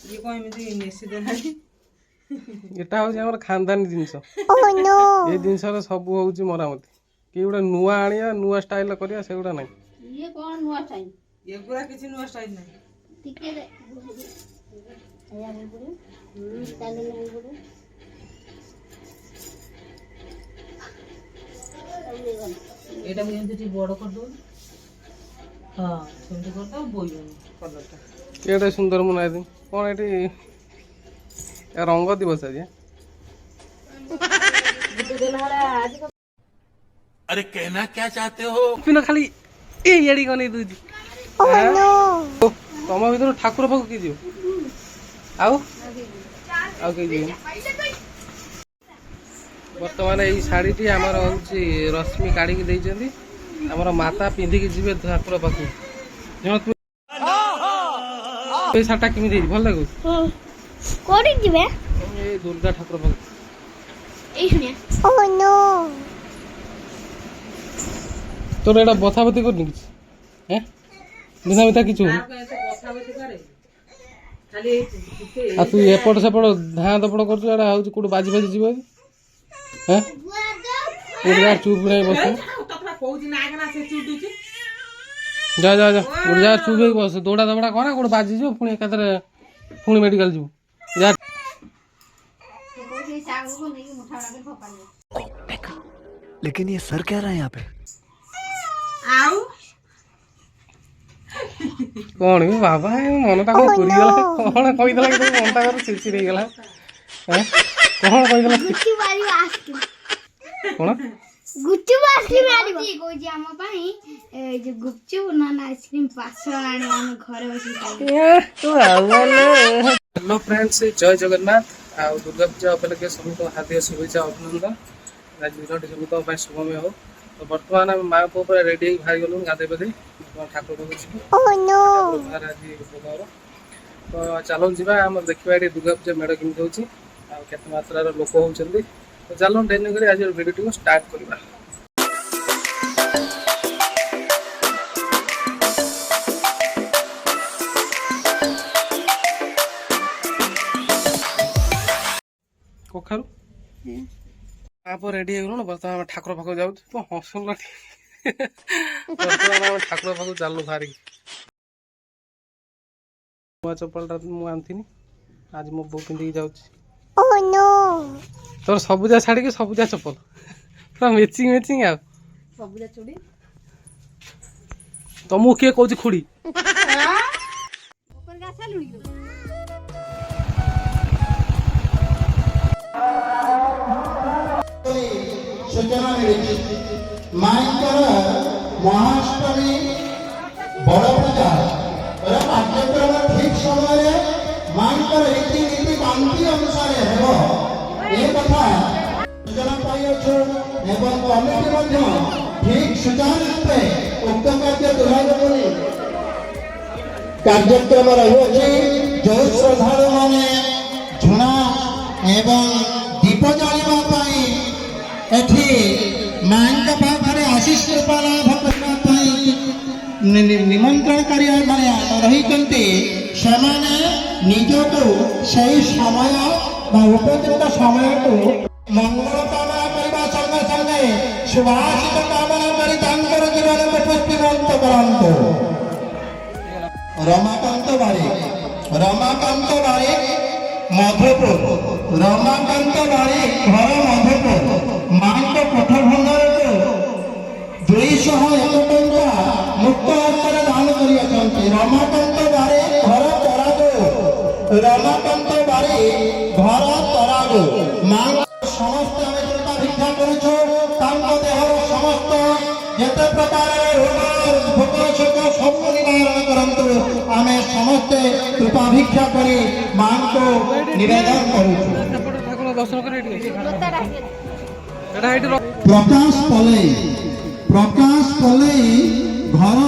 ये कोई एमती नेसी देलानी एटा हूँ आम खानदानी जिनस ये जिनस सब हूँ मरामती कि गोटे नुआ आनिया नुआ स्टाइल करिया सेगुड़ा नहीं ये कौन नुआ स्टाइल एगुड़ा किसी नुआ स्टाइल नहीं टिके रे आया नहीं पड़े स्टाइल नहीं पड़े एटा मु एमती टी बड़ कर दो हां सेमती कर दो बोइयो कलरटा केडे सुंदर मुनाई दिन कौन एटी रंग दिवस आज अरे कहना क्या चाहते हो पिन खाली ए एडी गने दूजी तुम भीतर ठाकुर पाख कि जीव आउ के जीव बर्तमान यही शाढ़ी आमर हूँ रश्मि काढ़ी देती आमर माता पिंधिकी जी ठाकुर पाख शाढ़ा केमी भल लगे दुर्गा ठाकुर पाख तोर एटा बथा बथी करनी कि बिना बिता कि तू एपट सेपट धाँ दपड़ कर कौट बाजी बाजी जीव चुप नहीं बस जा जा जा जा चुप हो बस दौड़ा दबड़ा करा कौट बाजी जीव पुणी एकाथरे पुणी मेडिकल जीव जा लेकिन ये सर क्या रहा है यहाँ पे कौन भी बाबा मनटा कौन पूरीगला कौन कहीदेला कि मनटा चिड़चिड़ होगला कौन कहीदेला कौन गुपचुप आइसक्रीम आनिबो कोजी हम पई जे गुपचुप ना आइसक्रीम 500 आने हम घर बसी खाई तो हेलो फ्रेंड्स जय जगन्नाथ आ दुर्गा पूजा उपलक्षे समस्त हार्दिक शुभेच्छा अभिनंदन आज दिनटी समस्त शुभमय हो तो बर्तमान आम माँ को रेडी बाहर गलु गाधे पाधे ठाकुर पाख तो चलो जी आम देखा ये दुर्गा पूजा मेढ़ केमी होती मात्रार लोक होती तो चलो डेरी कर आज भिडियो को स्टार्ट करवा कखारू आप रेडी हो बर्तमान ठाकुर पाख जाऊ तो हसुन बर्तमान ठाकुर पाख चलू बाहरी नुआ चप्पलटा मुझे आनी आज मो बो पिंधिकी जाऊँ तोर सबुजा शाढ़ी कि सबुजा चप्पल पूरा मैचिंग मैचिंग आ सबुजा चूड़ी तुमको किए कौन खुड़ी सूचना मिली माइकर महाअष्टमी बड़ पूजा कार्यक्रम ठीक समय माइकर रीतिनीति कांति अनुसार ये कथा सूचना पाई एवं कमिटी ठीक सुचारू रूपे उक्त कार्य तुलाइब बोली कार्यक्रम रही जो श्रद्धालु मैंने झुणा एवं दीप जलवा एठी मांग पाखरे आशीष कृपा लाभ करने निमंत्रणकारी माने रही निजको सही समय उपयुक्त समय को मंगल कामना करने संगे संगे सुभाषित कामना कर जीवन को पुष्टिवंत करंतु रमाकांत बारिक मधुपुर रमाकांत बारिक घर मधुपुर मां को कोठ भंडार को 201 टंका मुक्त हस्ତରେ दान करी रमाकांत बारिक घर तरागो रमाकांत बारिक घर तरागो मां समस्त आम कृपा भिक्षा करुछु देह समस्त जिते प्रकार रोग भोग शोक सब निवारण करंतु आम समस्ते कृपा भिक्षा करी मां को निवेदन करुछु दर्शन कर प्रकाश पलई घर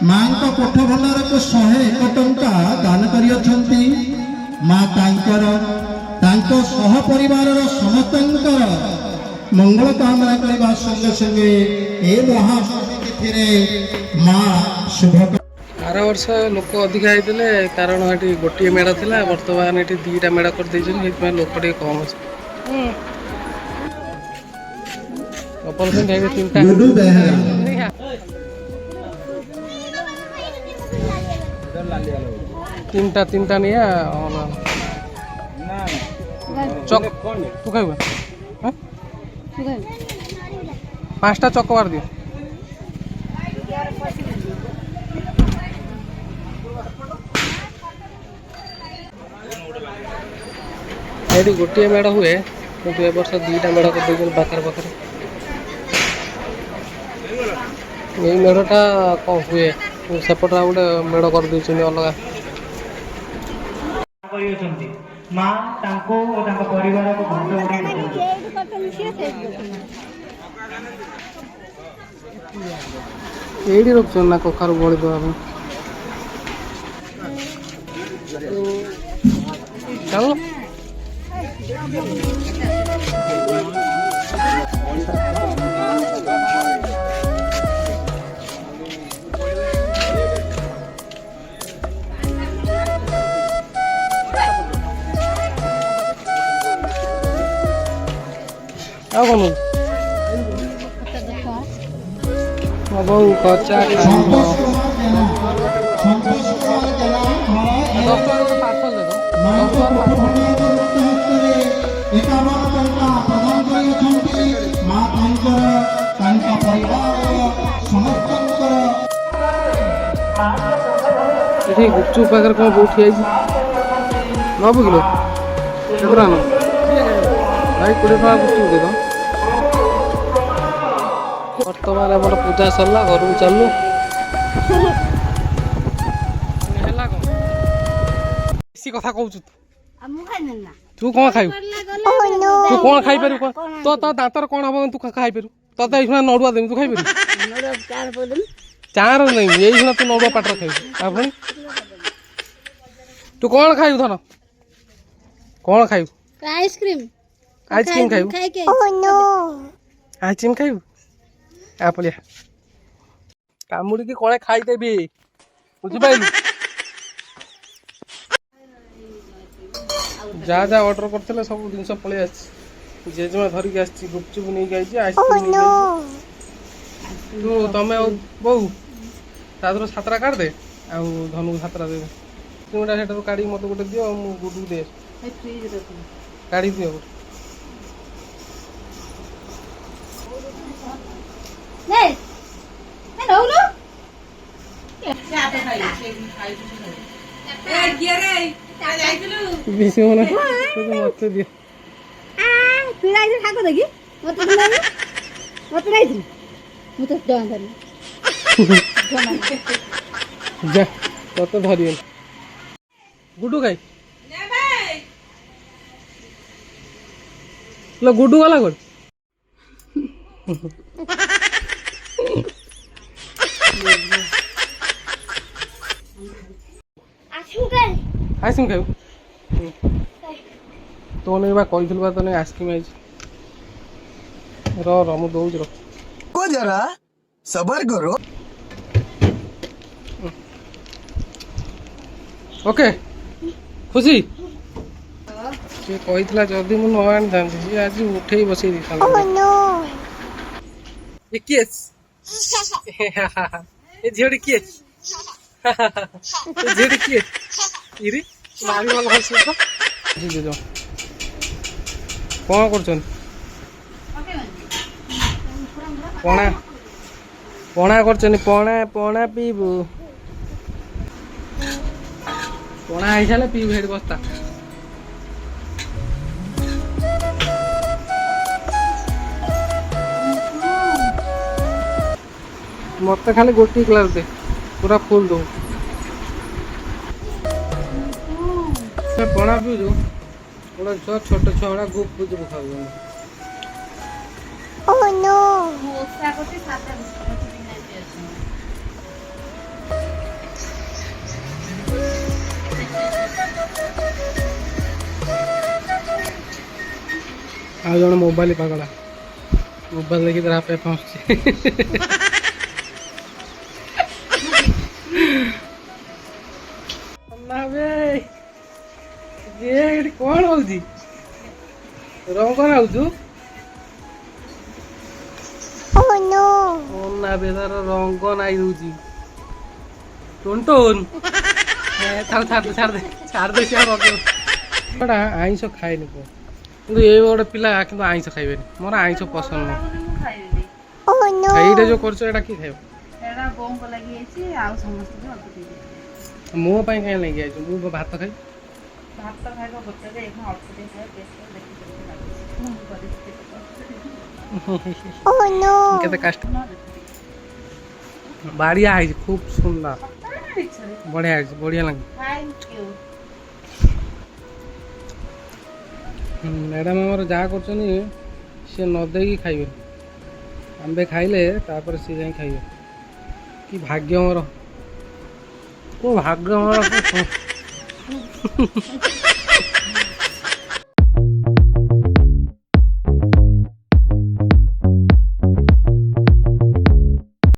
मां कोठ भंडार को 101 टंका दान करी मां सह परिवार समस्त मंगल कामना करने संगे संगे ए महाअष्टमी ତିଥିରେ ମା ଶୁଭ आर वर्ष लोक अधिक होते कारण ये गोटे मेढ़ था बर्तमान ये दीटा मेढ़ कर लोक टे कम अच्छे गुडू बेहरा तीन टा नहीं चक तू खाइब 5टा चक मार दियो ये गोटे मेढ़ हुए कि ए वर्ष दीटा मेढ़ कर पाखर पाखर ये मेढ़टा कौन हुए सेपट गोटे मेढ़ कर अलग ମା ତାଙ୍କୁ ଓ ତାଙ୍କ ପରିବାରକୁ ଘଣ୍ଟ ଉଡ଼େଇ ଏଇଠି ରଖୁଛନ୍ତି ନା କଖାରୁ ବଳି ଦେବା ପାଇଁ ଚାଲ ଆଉ କଣ ବୋଉ କଚା संतोष कुमार जेना संतोष कुमार जेना ପାର୍ସଲ ଦେବ ମାଙ୍କ ପଟଭଣ୍ଡାର ହସ୍ତରେ 51 ଟଙ୍କା ପ୍ରଦାନ କରିଛନ୍ତି ମା ତାଙ୍କର ତାଙ୍କ ପରିବାର ସମସ୍ତଙ୍କର ଏଠି ଗୁପଚୁପ ପାଖରେ କ'ଣ ବୋଉ ଠିଆ ହେଇଛି ନବୁ କିଲୋ କେତେ ଆଣ ଭାଇ 20 ଟଙ୍କା ଗୁପଚୁପ ଦେବ ବର୍ତ୍ତମାନ ଆମର ପୂଜା ସରିଲା ଘରକୁ ଚାଲୁ ହେଲା କ'ଣ ବେଶୀ କଥା କହୁଛୁ ତୁ କ'ଣ ଖାଇବୁ ତୁ କ'ଣ ଖାଇପାରିବୁ ତ ଦାନ୍ତର କ'ଣ ହବ ତୁ ଖାଇପାରିବୁ ତତେ ଏଇ ଶୁଣା ନଡ଼ୁଆ ଦେବି ତୁ ଖାଇପାରିବୁ ଚାର ନାହିଁ ଏଇ ଶୁଣା ତୁ ନଡ଼ୁଆ ପାଟର ଖାଇବୁ ଆଉ ପୁଣି ତୁ କ'ଣ ଖାଇବୁ ଧନ କ'ଣ ଖାଇବୁ ଆଇସ୍କ୍ରିମ୍ ଆଇସ୍କ୍ରିମ୍ ଖାଇବୁ ଆଇସ୍କ୍ରିମ୍ ଖାଇବୁ ଆପଳିଆ କାମୁଡ଼ିକି କ'ଣ ଖାଇଦେବି ବୁଝିପାରିଲୁ ଯାହା ଯାହା ଅର୍ଡ଼ର କରିଥିଲେ ସବୁ ଜିନିଷ ପଳେଇ ଆସିଛି ଜେଜେମା ଧରିକି ଆସିଛି ଗୁପଚୁପ ନେଇକି ଆସିଛି ଆଇସ୍କ୍ରିମ୍ ନେଇକି ଆସିଛି ତୁ ତମେ ଆଉ ବୋଉ ତା ଦେହରୁ 7ଟା କାଢ଼ିଦେ ଆଉ ଧନକୁ 7ଟା ଦେବେ ତିନିଟା ସେଠାରୁ କାଢ଼ିକି ମୋତେ ଗୋଟେ ଦିଅ ଆଉ ମୁଁ ଗୁଡ଼କୁ ଦେଇ କାଢ଼ିକି ଦିଅ ଗୋଟେ ବେଶୀ ମନେ ମୋତେ ଦିଅ ଯା ତତେ ଧରିବନି ଗୁଡୁ ଖାଇ लो गुड्डू वाला कोड आइसक्रीम खाऊ तो नहीं बा कही बा तो नहीं आइसक्रीम आई रो मु दौज रो को जरा सबर करो ओके खुशी से कही जदि मुझे न आनी था सी आज उठे बस ये किए झील किए झील किए इरी मारी वाला भल से कौन कर पणा पणा कर पणा पणा पीबू पणा ही सारे पीबू हेड बस्ता मत खाली गोटी ग्लास दे पूरा फुल दो पणा पीजु गोटे छुआ छोट छुआ गुप गुप खाऊ आ जन मोबाइल पगला मोबाइल देखी तरह पे पहुँचे ନା ବେ ଏଠି କଣ ହଉଛି ରଙ୍ଗ ନାଉଛୁ ନା ବେ ତାର ରଙ୍ଗ ନାଇ ଦଉଛି ଟୁନ ଛାଡିଦେ ସେ ରଙ୍ଗ ଆଇଁଷ ଖାଏନି ପୁଅ କିନ୍ତୁ ଏଇ ଗୋଟେ ପିଲା କିନ୍ତୁ ଆଇଁଷ ଖାଇବେନି ମୋର ଆଇଁଷ ପସନ୍ଦ ନୁହଁ ମୁଁ ଖାଇବିନି ଏଇଟା ଯୋଉ କରୁଛ ଏଇଟା କିଏ ଖାଇବ ଏଇଟା ବୋଉଙ୍କ ଲାଗି ହେଇଛି ଆଉ ସମସ୍ତଙ୍କୁ ଅଳ୍ପ ଦେଇଦେବି ମୋ ପାଇଁ କାହିଁ ନେଇକି ଆଇଛୁ ମୁଁ ଭାତ ଖାଇ ଭାତ ଖାଇବା ଗୋଟେ ଏଇଖୁଣା ଅଳ୍ପ ଟିକେ ଖାଇବା ଟେଷ୍ଟ ଦେଖି କେମିତି ଲାଗୁଛି ମୁଁ କରିଛି କେତେ କଷ୍ଟ ବାড়িয়া ହେଇଛି খুব সুন্দর বঢ়িয়া ହେଇଛି ବଢିଆ ଲାଗେ ଥ୍ୟାଙ୍କ ୟୁ ମ୍ୟାଡ଼ାମ ଆମର ଯାହା କରୁଛନ୍ତି ସେ ନ ଦେଇକି ଖାଇବେନି ଆମ୍ବେ ଖାଇଲେ ତାପରେ ସେ ଯାଇ ଖାଇବେ କି ଭାଗ୍ୟ ମୋର କୋଉ ଭାଗ୍ୟ ମୋର